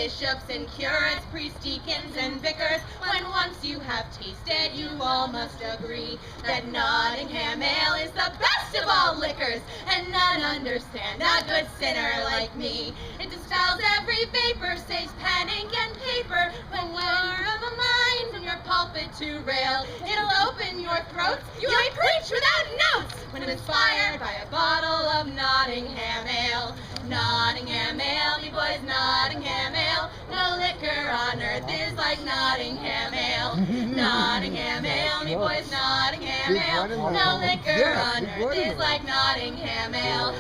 bishops and curates, priests, deacons, and vicars. When once you have tasted, you all must agree that Nottingham ale is the best of all liquors, and none understand a good sinner like me. It dispels every vapor, saves pen, ink, and paper. When you're of a mind from your pulpit to rail, it'll open your throats. You may preach without notes when inspired by a bottle of Nottingham ale. Nottingham ale, me boys, Nottingham ale. No liquor on earth is like Nottingham ale. Nottingham ale, me boys, Nottingham ale. No liquor on earth is like Nottingham ale.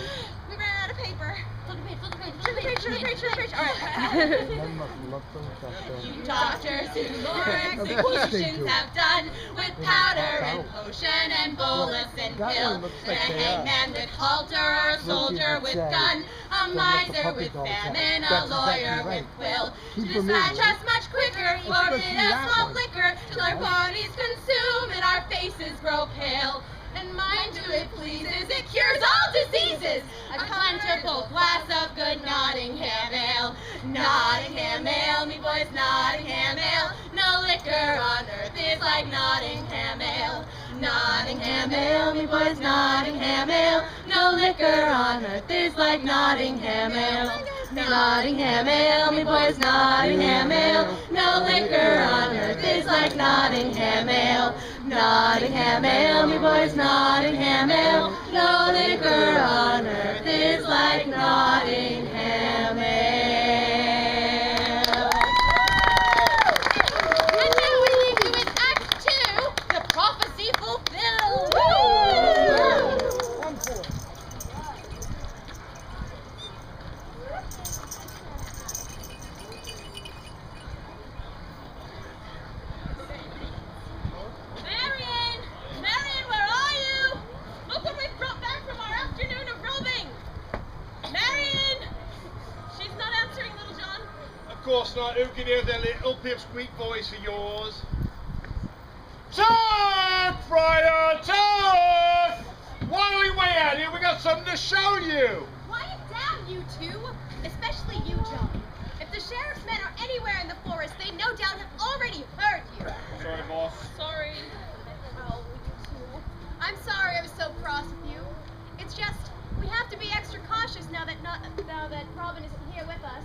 We ran out of paper. Flip the page. All right. You doctors who your executions have done with powder and potion and bolus and pill, and a hangman with halter or a soldier with gun, a miser with famine, a lawyer with quill, to dispatch us much quicker, forbid us all liquor, till our bodies consume and our faces grow pale. And mind you, it pleases, it cures all diseases, a plentiful glass of good Nottingham ale. Nottingham ale, me boys, Nottingham ale. No liquor on earth is like Nottingham ale. Nottingham ale, me boys, Nottingham ale. No liquor on earth is like Nottingham ale. Nottingham ale, me boys, Nottingham ale. No liquor on earth is like Nottingham ale. Nottingham ale, me boys, Nottingham ale. No liquor on earth is like Nottingham ale. And now we leave you with Act 2, the prophecy fulfilled. Of course not. Who can hear that little pipsqueak voice of yours? Talk, Friar, talk! Why are we way out here? We got something to show you. Quiet down, you two. Especially you, John. If the sheriff's men are anywhere in the forest, they no doubt have already heard you. Sorry, boss. Sorry. Oh, you two. I'm sorry I was so cross with you. It's just, we have to be extra cautious now that Robin isn't here with us.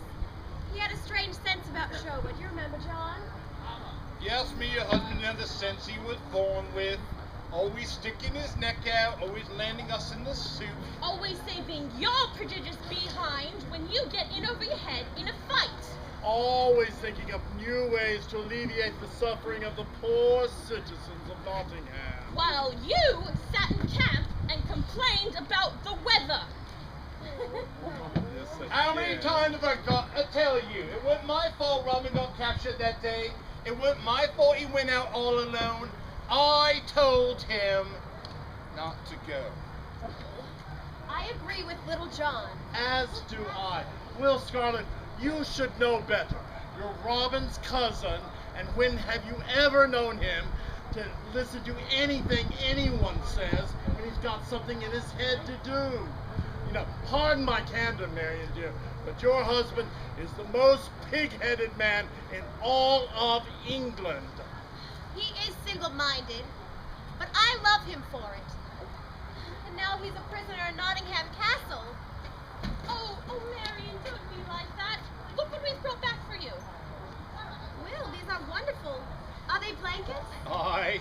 He had a strange sense about Sherwood. You remember, John? Yes, me, your husband, had the sense he was born with. Always sticking his neck out, always landing us in the soup. Always saving your prodigious behind when you get in over your head in a fight. Always thinking of new ways to alleviate the suffering of the poor citizens of Nottingham. While you sat in camp and complained about the weather. How many times have I got to tell you? It wasn't my fault Robin got captured that day. It wasn't my fault he went out all alone. I told him not to go. I agree with Little John. As do I. Will Scarlet, you should know better. You're Robin's cousin, and when have you ever known him to listen to anything anyone says when he's got something in his head to do? You know, pardon my candor, Marion dear, but your husband is the most pig-headed man in all of England. He is single-minded, but I love him for it. And now he's a prisoner in Nottingham Castle. Oh, Marion, don't be like that. Look what we've brought back for you. Will, these are wonderful. Are they blankets? Aye.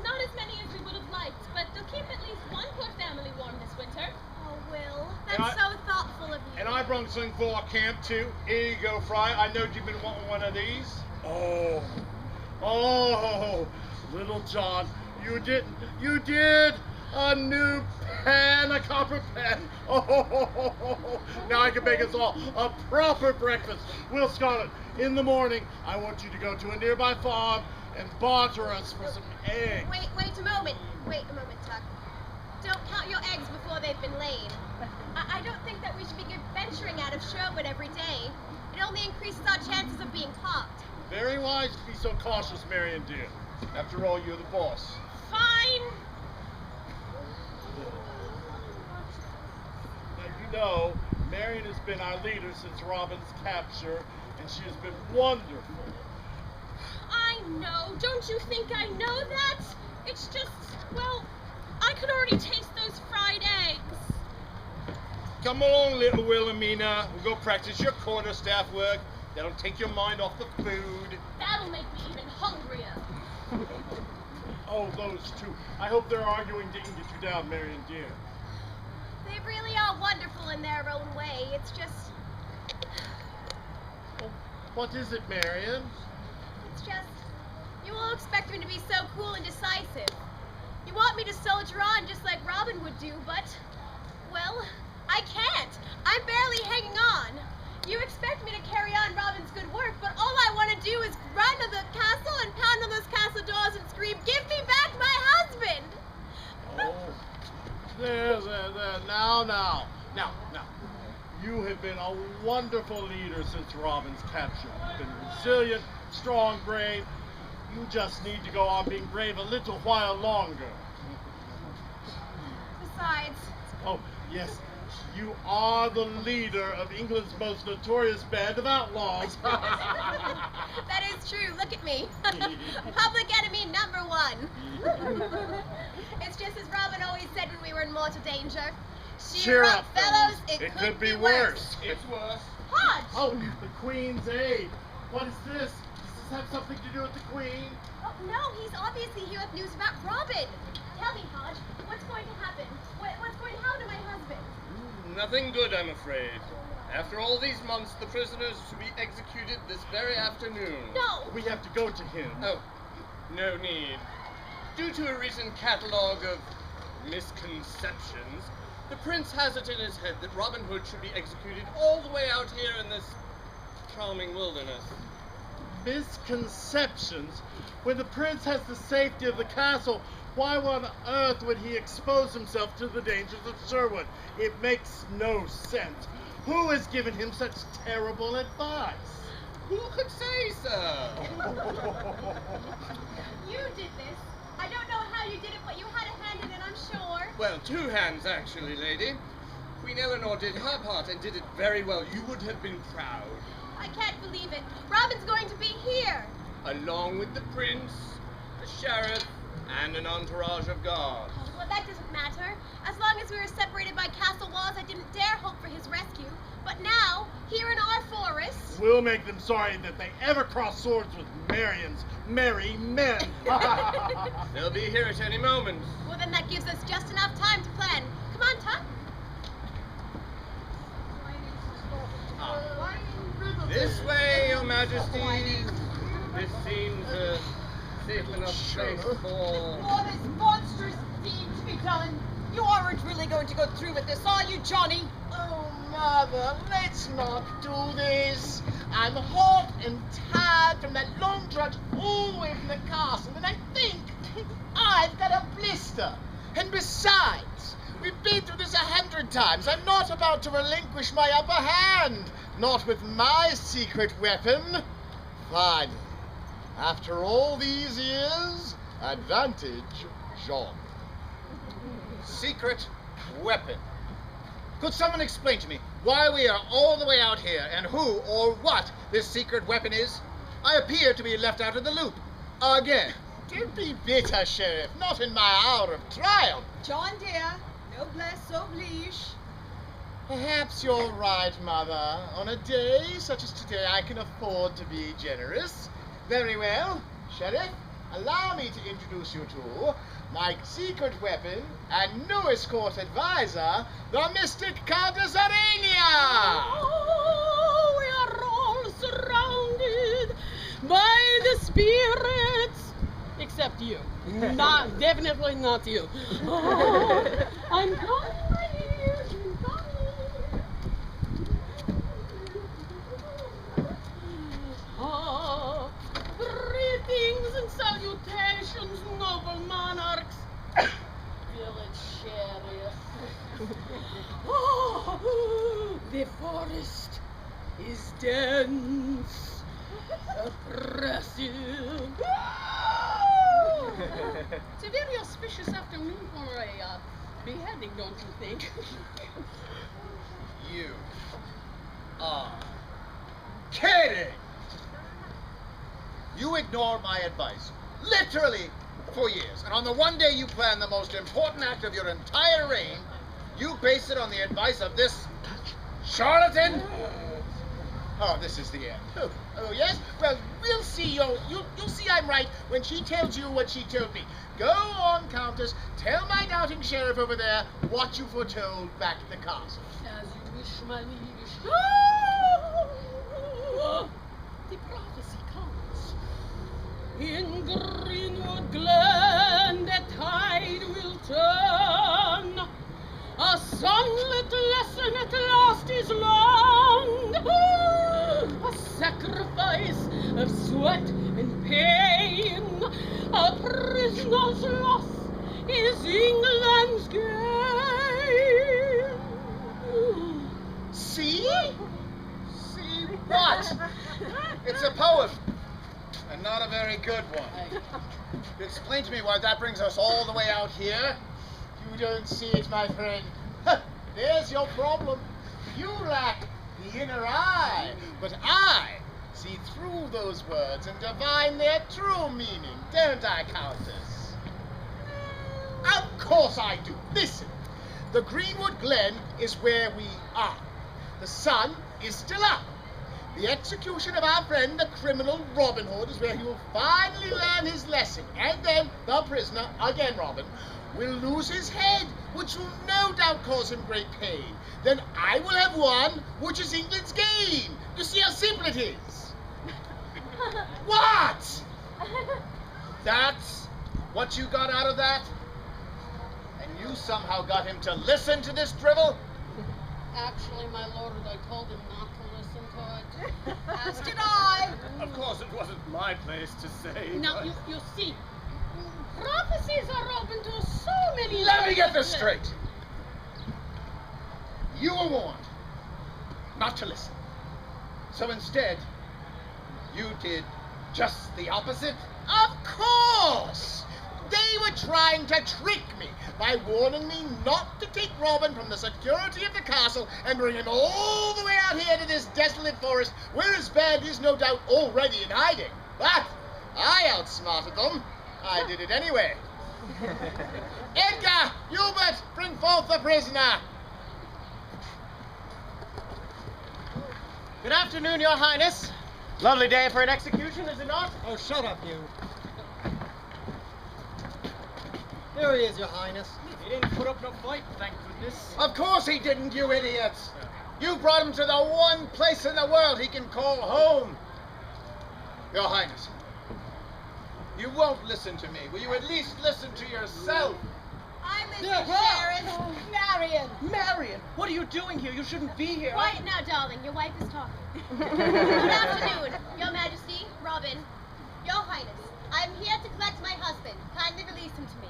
Not as many as we would have liked, but they'll keep at least one poor family warm this winter. Oh, Will, that's so thoughtful of you. And I brought something for our camp, too. Here you go, Fry. I know you've been wanting one of these. Oh, Little John, you did a new pen, a copper pen. Oh, now I can make us all a proper breakfast. Will Scarlet, in the morning, I want you to go to a nearby farm and barter us for some eggs. Wait a moment, Tuck. Don't count your eggs before they've been laid. I don't think that we should be venturing out of Sherwood every day. It only increases our chances of being caught. Very wise to be so cautious, Marion dear. After all, you're the boss. Fine. Now, you know, Marion has been our leader since Robin's capture, and she has been wonderful. I know. Don't you think I know that? It's just, well, I could already taste those fried eggs. Come along, little Wilhelmina. We'll go practice your quarterstaff work. That'll take your mind off the food. That'll make me even hungrier. Oh, those two. I hope their arguing didn't get you down, Marion dear. They really are wonderful in their own way. It's just, Oh, what is it, Marion? it's just, you all expect me to be so cool and decisive. You want me to soldier on just like Robin would do, but, well, I can't. I'm barely hanging on. You expect me to carry on Robin's good work, but all I want to do is run to the castle and pound on those castle doors and scream, "Give me back my husband!" Oh, there. Now. You have been a wonderful leader since Robin's capture. You've been resilient, strong, brave. You just need to go on being brave a little while longer. Besides, Oh, yes. You are the leader of England's most notorious band of outlaws. that is true. Look at me. Public enemy number 1. It's just as Robin always said when we were in mortal danger. Cheer up, fellows. It could be worse. It's worse. Hodge! Oh, the Queen's aid. What is this? Does this have something to do with the Queen? Oh, no, he's obviously here with news about Robin. Tell me, Hodge, what's going to happen? What's going to happen to my husband? Nothing good, I'm afraid. After all these months, the prisoner is to be executed this very afternoon. No! We have to go to him. Oh, no need. Due to a recent catalogue of misconceptions, the prince has it in his head that Robin Hood should be executed all the way out here in this charming wilderness. Misconceptions? When the prince has the safety of the castle, why on earth would he expose himself to the dangers of Sherwood? It makes no sense. Who has given him such terrible advice? Who could say so? You did this. I don't know how you did it, but you had a hand in it, I'm sure. Well, 2 hands, actually, lady. Queen Eleanor did her part and did it very well. You would have been proud. I can't believe it. Robin's going to be here. Along with the prince, the sheriff, and an entourage of guards. Oh, well, that doesn't matter. As long as we were separated by castle walls, I didn't dare hope for his rescue. But now, here in our forest... We'll make them sorry that they ever crossed swords with Marion's merry men. They'll be here at any moment. Well, then that gives us just enough time to plan. Come on, Tuck. This way, Your Majesty. This seems a safe enough place for... For this monstrous deed to be done. You aren't really going to go through with this, are you, Johnny? Oh, Mother, let's not do this. I'm hot and tired from that long trudge all the way from the castle, and I think I've got a blister. And besides, we've been through this 100 times. I'm not about to relinquish my upper hand. Not with my secret weapon. Finally, after all these years, advantage Jean. Secret weapon. Could someone explain to me why we are all the way out here and who or what this secret weapon is? I appear to be left out of the loop. Again. Don't be bitter, Sheriff. Not in my hour of triumph. John, dear, noblesse oblige. Perhaps you're right, Mother. On a day such as today, I can afford to be generous. Very well, Sheriff, allow me to introduce you to my secret weapon and newest court advisor, the mystic Countess Arania! Oh, we are all surrounded by the spirits. Except you. Definitely not you. Oh, I'm coming, my dears, I'm coming. Ah, greetings and salutations, noble monarchs. Village sheriff. Oh, the forest is dense, oppressive. It's a very auspicious afternoon for a beheading, don't you think? You are kidding! ignored my advice, literally for years. And on the one day you plan the most important act of your entire reign, you base it on the advice of this charlatan? Oh, this is the end. Oh, yes? Well, we'll see. You'll see I'm right when she tells you what she told me. Go on, Countess. Tell my doubting sheriff over there what you foretold back at the castle. As you wish, my liege. The prophecy comes. In Greenwood Glen the tide will turn. A sunlit lesson at last is learned. A sacrifice of sweat and pain. A prisoner's loss is England's gain. See? See what? It's a poem, and not a very good one. Explain to me why that brings us all the way out here. You don't see it, my friend. There's your problem. You lack the inner eye. But I see through those words and divine their true meaning, don't I, Countess? Of course I do. Listen. The Greenwood Glen is where we are. The sun is still up. The execution of our friend, the criminal Robin Hood, is where he will finally learn his lesson. And then the prisoner, again Robin, will lose his head, which will no doubt cause him great pain. Then I will have won, which is England's gain. You see how simple it is? What? That's what you got out of that? And you somehow got him to listen to this drivel? Actually, my lord, I told him not to listen to it. As did I. Of course, it wasn't my place to say. Now, but- you see, prophecies are open to so many... Let me get this straight. You were warned not to listen. So instead, you did just the opposite? Of course! They were trying to trick me by warning me not to take Robin from the security of the castle and bring him all the way out here to this desolate forest where his band is no doubt already in hiding. But I outsmarted them. I did it anyway. Edgar, Hubert, bring forth the prisoner. Good afternoon, Your Highness. Lovely day for an execution, is it not? Oh, shut up, you. There he is, Your Highness. He didn't put up no fight, thank goodness. Of course he didn't, you idiots. You brought him to the one place in the world he can call home. Your Highness, you won't listen to me. Will you at least listen to yourself? I'm Mr. Sheriff. Marion. Marion, what are you doing here? You shouldn't be here. Quiet now, darling. Your wife is talking. Good afternoon, Your Majesty, Robin, Your Highness. I'm here to collect my husband. Kindly release him to me.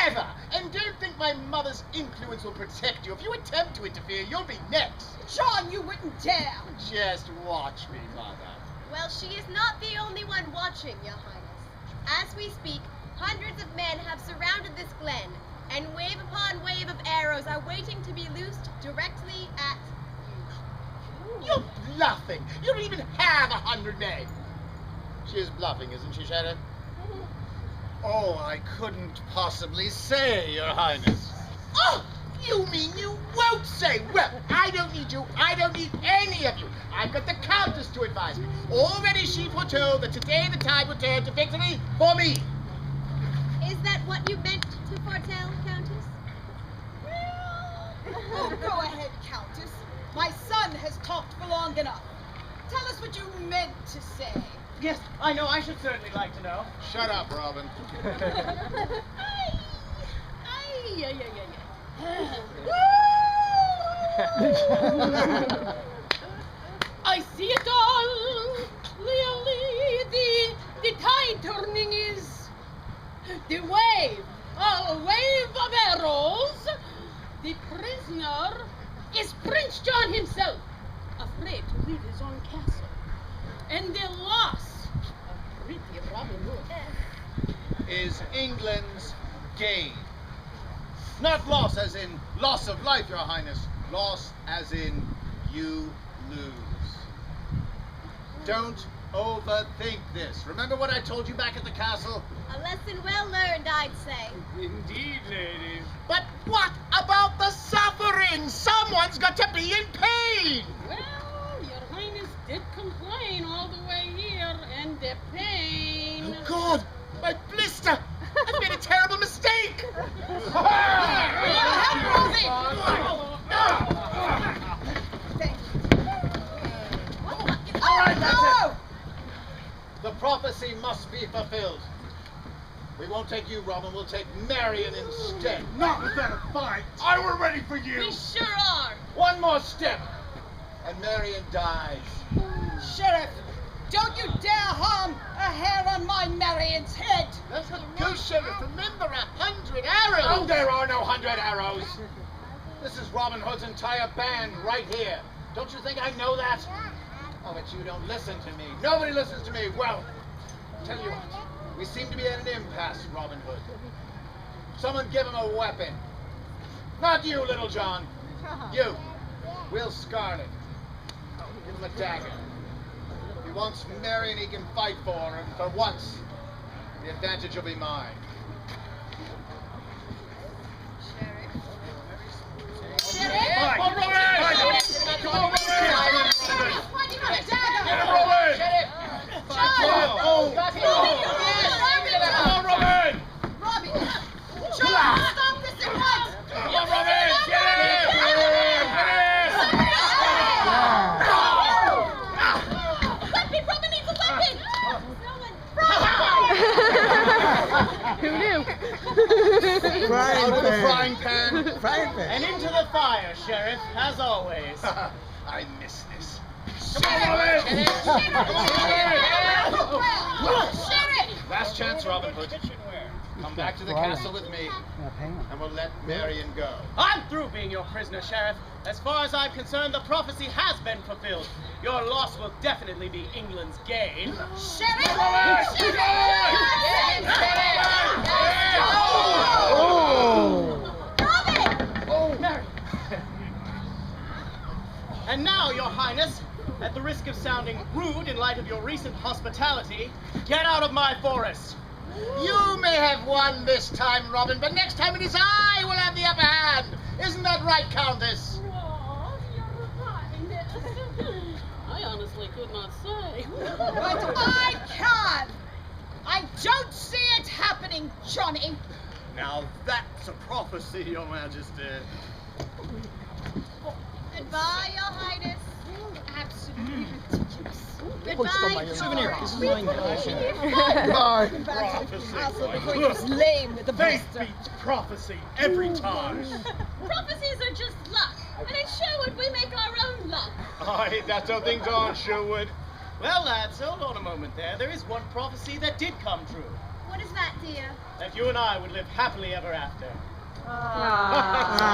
Never! And don't think my mother's influence will protect you. If you attempt to interfere, you'll be next. John, you wouldn't dare. Just watch me, Mother. Well, she is not the only one watching, Your Highness. As we speak, hundreds of men have surrounded this glen, and wave upon wave of arrows are waiting to be loosed directly at you. You're bluffing. You don't even have 100 men. She is bluffing, isn't she, Sheriff? Oh, I couldn't possibly say, Your Highness. Oh, you mean you won't say? Well, I don't need you. I don't need any of you. I've got the Countess to advise me. Already she foretold that today the tide would turn to victory for me. Is that what you meant to foretell, Countess? Oh, go ahead, Countess. My son has talked for long enough. Tell us what you meant to say. Yes, I know. I should certainly like to know. Shut up, Robin. I see it all clearly. The tide turning is the wave. A wave of arrows. The prisoner is Prince John himself, afraid to leave his own castle. And the loss of pretty Robin Hood Is England's gain. Not loss as in loss of life, Your Highness. Loss as in you lose. Don't overthink this. Remember what I told you back at the castle? A lesson well learned, I'd say. Indeed, lady. But what about the suffering? Someone's got to be in pain! Well, your highness did complain all the way here, and the pain. Oh, God! My blister! I've made a terrible mistake! All right, that's it. The prophecy must be fulfilled. We won't take you, Robin. We'll take Marion instead. Not without a fight. I were ready for you. We sure are. One more step, and Marion dies. Sheriff, don't you dare harm a hair on my Marion's head. That's a good sheriff. Remember, 100 arrows! Oh, there are no 100 arrows. This is Robin Hood's entire band right here. Don't you think I know that? Oh, but you don't listen to me. Nobody listens to me. Well, tell you what. We seem to be at an impasse, Robin Hood. Someone give him a weapon. Not you, Little John. You. Will Scarlet. Give him a dagger. If he wants Marion, he can fight for her, and for once, the advantage will be mine. Fight! All right! Come on, Robin! Why do you not dagger? Get him, Robin! Oh! Come on, Robin! Robbie! John, stop this at once! Come on, Robin! Get him! Weapon! Robin needs a weapon! Who knew? Out of the frying pan. And into the fire, Sheriff, as always. I miss this. Come on, Robin! Last chance, Robin Hood. Come back to the castle with me, and we'll let Marion go. I'm through being your prisoner, Sheriff. As far as I'm concerned, the prophecy has been fulfilled. Your loss will definitely be England's gain. Sheriff! And now, Your Highness, at the risk of sounding rude in light of your recent hospitality, get out of my forest. You may have won this time, Robin, but next time it is I will have the upper hand. Isn't that right, Countess? Oh, your highness. I honestly could not say. But I can. I don't see it happening, Johnny. Now that's a prophecy, Your Majesty. Goodbye, Your Highness. Absolutely ridiculous. Goodbye, Souvenir. This is George. mine. Bye. Back to the Prophecy. castle before you flame with the Faith blister. beats prophecy every time. Prophecies are just luck. And in Sherwood, we make our own luck. Aye, that's how things are in Sherwood. Well, lads, hold on a moment there. There is one prophecy that did come true. What is that, dear? That you and I would live happily ever after. Ah.